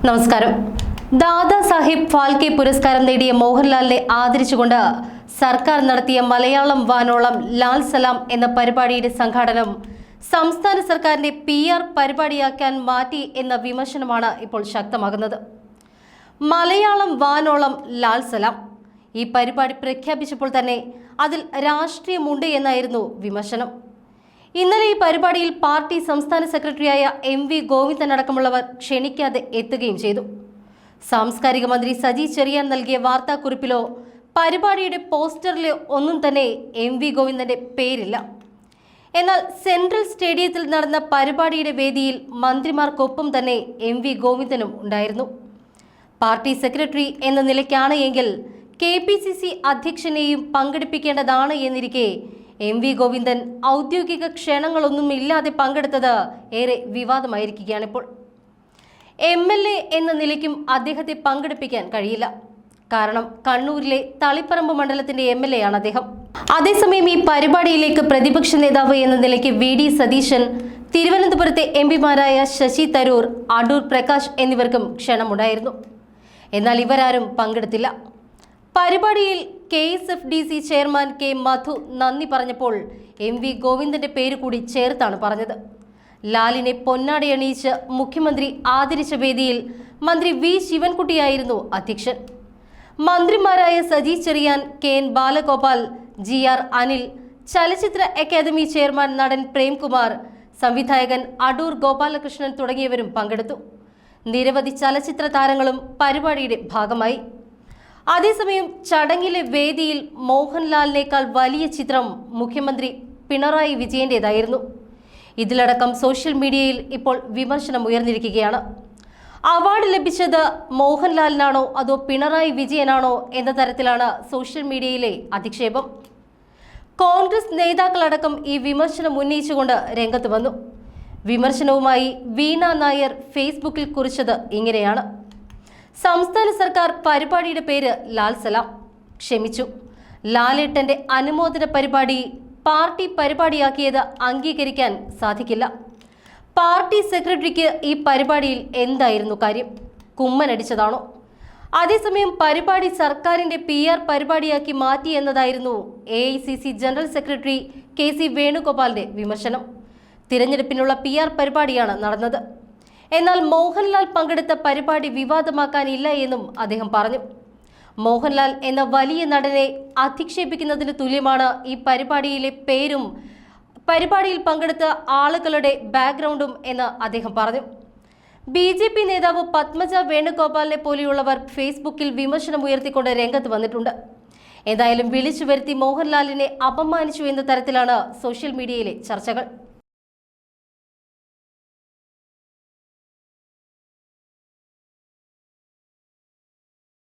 നമസ്കാരം. ദാദാ സാഹിബ് ഫാൽക്കെ പുരസ്കാരം നേടിയ മോഹൻലാലിനെ ആദരിച്ചുകൊണ്ട് സർക്കാർ നടത്തിയ മലയാളം വാനോളം ലാൽ സലാം എന്ന പരിപാടിയുടെ സംഘാടനം സംസ്ഥാന സർക്കാരിന്റെ PR പരിപാടിയാക്കാൻ മാറ്റി എന്ന വിമർശനമാണ് ഇപ്പോൾ ശക്തമാകുന്നത്. മലയാളം വാനോളം ലാൽ സലാം ഈ പരിപാടി പ്രഖ്യാപിച്ചപ്പോൾ തന്നെ അതിൽ രാഷ്ട്രീയമുണ്ട് എന്നായിരുന്നു വിമർശനം. ഇന്നലെ ഈ പരിപാടിയിൽ പാർട്ടി സംസ്ഥാന സെക്രട്ടറിയായ MV ഗോവിന്ദൻ അടക്കമുള്ളവർ ക്ഷണിക്കാതെ എത്തുകയും ചെയ്തു. സാംസ്കാരിക മന്ത്രി സജി ചെറിയാൻ നൽകിയ വാർത്താക്കുറിപ്പിലോ പരിപാടിയുടെ പോസ്റ്ററിലോ ഒന്നും തന്നെ MV ഗോവിന്ദന്റെ പേരില്ല. എന്നാൽ സെൻട്രൽ സ്റ്റേഡിയത്തിൽ നടന്ന പരിപാടിയുടെ വേദിയിൽ മന്ത്രിമാർക്കൊപ്പം തന്നെ MV ഗോവിന്ദനും ഉണ്ടായിരുന്നു. പാർട്ടി സെക്രട്ടറി എന്ന നിലയ്ക്കാണ് എങ്കിൽ KPCC അധ്യക്ഷനെയും പങ്കെടുപ്പിക്കേണ്ടതാണ് എന്നിരിക്കെ MV ഗോവിന്ദൻ ഔദ്യോഗിക ക്ഷണങ്ങളൊന്നും ഇല്ലാതെ പങ്കെടുത്തത് ഏറെ വിവാദമായിരിക്കുകയാണിപ്പോൾ. MLA എന്ന നിലയ്ക്കും അദ്ദേഹത്തെ പങ്കെടുപ്പിക്കാൻ കഴിയില്ല. കാരണം കണ്ണൂരിലെ തളിപ്പറമ്പ് മണ്ഡലത്തിന്റെ MLA ആണ് അദ്ദേഹം. അതേസമയം ഈ പരിപാടിയിലേക്ക് പ്രതിപക്ഷ നേതാവ് എന്ന നിലയ്ക്ക് VD സതീശൻ, തിരുവനന്തപുരത്തെ MPമാരായ ശശി തരൂർ, അടൂർ പ്രകാശ് എന്നിവർക്കും ക്ഷണമുണ്ടായിരുന്നു. എന്നാൽ ഇവരാരും പങ്കെടുത്തില്ല. പരിപാടിയിൽ KSFDC ചെയർമാൻ K മധു നന്ദി പറഞ്ഞപ്പോൾ MV ഗോവിന്ദന്റെ പേര് കൂടി ചേർത്താണ് പറഞ്ഞത്. ലാലിനെ പൊന്നാടയണിയിച്ച് മുഖ്യമന്ത്രി ആദരിച്ച വേദിയിൽ മന്ത്രി V ശിവൻകുട്ടിയായിരുന്നു അധ്യക്ഷൻ. മന്ത്രിമാരായ സജി ചെറിയാൻ, KN ബാലഗോപാൽ, GR അനിൽ, ചലച്ചിത്ര അക്കാദമി ചെയർമാൻ നടൻ പ്രേംകുമാർ, സംവിധായകൻ അടൂർ ഗോപാലകൃഷ്ണൻ തുടങ്ങിയവരും പങ്കെടുത്തു. നിരവധി ചലച്ചിത്ര താരങ്ങളും പരിപാടിയുടെ ഭാഗമായി. അതേസമയം ചടങ്ങിലെ വേദിയിൽ മോഹൻലാലിനേക്കാൾ വലിയ ചിത്രം മുഖ്യമന്ത്രി പിണറായി വിജയന്റേതായിരുന്നു. ഇതിലടക്കം സോഷ്യൽ മീഡിയയിൽ ഇപ്പോൾ വിമർശനം ഉയർന്നിരിക്കുകയാണ്. അവാർഡ് ലഭിച്ചത് മോഹൻലാലിനാണോ അതോ പിണറായി വിജയനാണോ എന്ന തരത്തിലാണ് സോഷ്യൽ മീഡിയയിലെ അധിക്ഷേപം. കോൺഗ്രസ് നേതാക്കളടക്കം ഈ വിമർശനം ഉന്നയിച്ചുകൊണ്ട് രംഗത്ത് വന്നു. വിമർശനവുമായി വീണ നായർ ഫേസ്ബുക്കിൽ കുറിച്ചത് ഇങ്ങനെയാണ്: സംസ്ഥാന സർക്കാർ പരിപാടിയുടെ പേര് ലാൽ സലാം. ക്ഷമിച്ചു, ലാലേട്ടന്റെ അനുമോദന പരിപാടി പാർട്ടി പരിപാടിയാക്കിയത് അംഗീകരിക്കാൻ സാധിക്കില്ല. പാർട്ടി സെക്രട്ടറിക്ക് ഈ പരിപാടിയിൽ എന്തായിരുന്നു കാര്യം? കുമ്മനടിച്ചതാണോ? അതേസമയം പരിപാടി സർക്കാരിന്റെ PR പരിപാടിയാക്കി മാറ്റി എന്നതായിരുന്നു AICC ജനറൽ സെക്രട്ടറി KC വേണുഗോപാലിന്റെ വിമർശനം. തിരഞ്ഞെടുപ്പിനുള്ള PR പരിപാടിയാണ് നടന്നത്. എന്നാൽ മോഹൻലാൽ പങ്കെടുത്ത പരിപാടി വിവാദമാക്കാനില്ല എന്നും അദ്ദേഹം പറഞ്ഞു. മോഹൻലാൽ എന്ന വലിയ നടനെ അധിക്ഷേപിക്കുന്നതിന് തുല്യമാണ് ഈ പരിപാടിയിലെ പേരും പരിപാടിയിൽ പങ്കെടുത്ത ആളുകളുടെ ബാക്ക്ഗ്രൗണ്ടും എന്ന് അദ്ദേഹം പറഞ്ഞു. BJP നേതാവ് പത്മജ വേണുഗോപാലിനെ പോലെയുള്ളവർ ഫേസ്ബുക്കിൽ വിമർശനം ഉയർത്തിക്കൊണ്ട് രംഗത്ത് വന്നിട്ടുണ്ട്. എന്തായാലും വിളിച്ചു വരുത്തി മോഹൻലാലിനെ അപമാനിച്ചു എന്ന തരത്തിലാണ് സോഷ്യൽ മീഡിയയിലെ ചർച്ചകൾ.